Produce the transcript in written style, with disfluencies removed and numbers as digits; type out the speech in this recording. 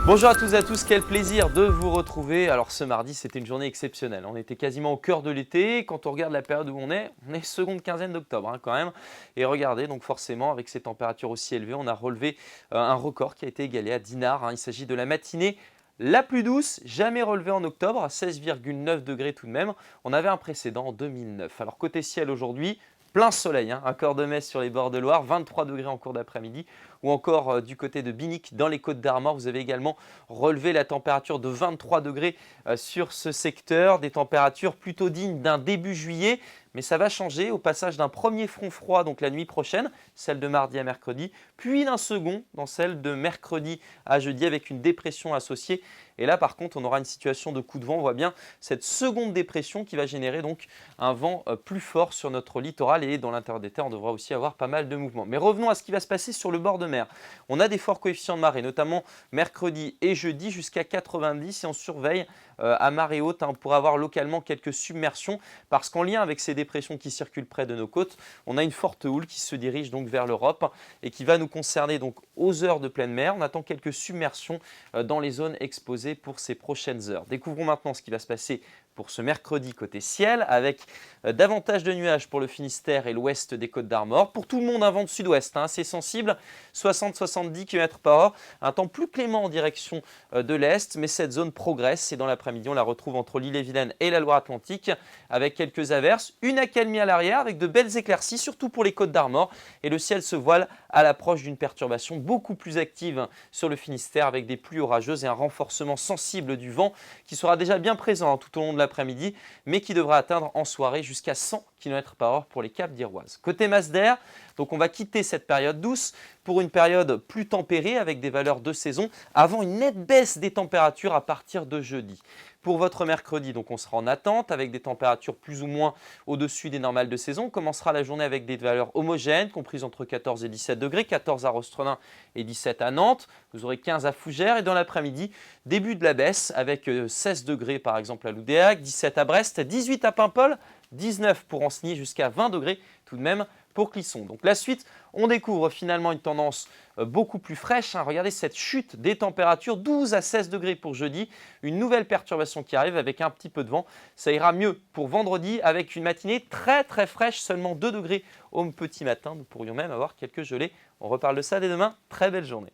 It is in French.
Bonjour à toutes et à tous, quel plaisir de vous retrouver. Alors ce mardi, c'était une journée exceptionnelle. On était quasiment au cœur de l'été. Quand on regarde la période où on est seconde quinzaine d'octobre quand même. Et regardez, donc forcément, avec ces températures aussi élevées, on a relevé un record qui a été égalé à Dinard. Il s'agit de la matinée la plus douce jamais relevée en octobre, à 16,9 degrés tout de même. On avait un précédent en 2009. Alors côté ciel aujourd'hui, plein soleil, un corps de Metz sur les bords de Loire, 23 degrés en cours d'après-midi, ou encore du côté de Binic dans les Côtes d'Armor, vous avez également relevé la température de 23 degrés sur ce secteur, des températures plutôt dignes d'un début juillet, mais ça va changer au passage d'un premier front froid, donc la nuit prochaine, celle de mardi à mercredi, puis d'un second dans celle de mercredi à jeudi avec une dépression associée. Et là, par contre, on aura une situation de coup de vent. On voit bien cette seconde dépression qui va générer donc un vent plus fort sur notre littoral et dans l'intérieur des terres, on devra aussi avoir pas mal de mouvements. Mais revenons à ce qui va se passer sur le bord de mer. On a des forts coefficients de marée, notamment mercredi et jeudi jusqu'à 90 et on surveille à marée haute. On pourra avoir localement quelques submersions parce qu'en lien avec ces dépressions qui circulent près de nos côtes, on a une forte houle qui se dirige donc vers l'Europe et qui va nous concerner donc aux heures de pleine mer. On attend quelques submersions dans les zones exposées pour ces prochaines heures. Découvrons maintenant ce qui va se passer pour ce mercredi côté ciel avec davantage de nuages pour le Finistère et l'ouest des Côtes d'Armor. Pour tout le monde, un vent de sud-ouest assez sensible, 60-70 km/h. Un temps plus clément en direction de l'est, mais cette zone progresse et dans l'après-midi, on la retrouve entre l'Ille-et-Vilaine et la Loire-Atlantique avec quelques averses, une accalmie à l'arrière avec de belles éclaircies, surtout pour les Côtes d'Armor. Et le ciel se voile à l'approche d'une perturbation beaucoup plus active sur le Finistère avec des pluies orageuses et un renforcement sensible du vent qui sera déjà bien présent tout au long de l'après-midi, mais qui devra atteindre en soirée jusqu'à 100 km/h pour les caps d'Iroise. Côté masse d'air, donc on va quitter cette période douce pour une période plus tempérée avec des valeurs de saison avant une nette baisse des températures à partir de jeudi. Pour votre mercredi, donc on sera en attente avec des températures plus ou moins au-dessus des normales de saison. On commencera la journée avec des valeurs homogènes, comprises entre 14 et 17 degrés, 14 à Rostrenin et 17 à Nantes. Vous aurez 15 à Fougères et dans l'après-midi, début de la baisse avec 16 degrés par exemple à Loudéac, 17 à Brest, 18 à Paimpol, 19 pour Ancenis jusqu'à 20 degrés tout de même pour Clisson. Donc la suite, on découvre finalement une tendance beaucoup plus fraîche. Regardez cette chute des températures, 12 à 16 degrés pour jeudi. Une nouvelle perturbation qui arrive avec un petit peu de vent. Ça ira mieux pour vendredi avec une matinée très fraîche, seulement 2 degrés au petit matin. Nous pourrions même avoir quelques gelées. On reparle de ça dès demain. Très belle journée.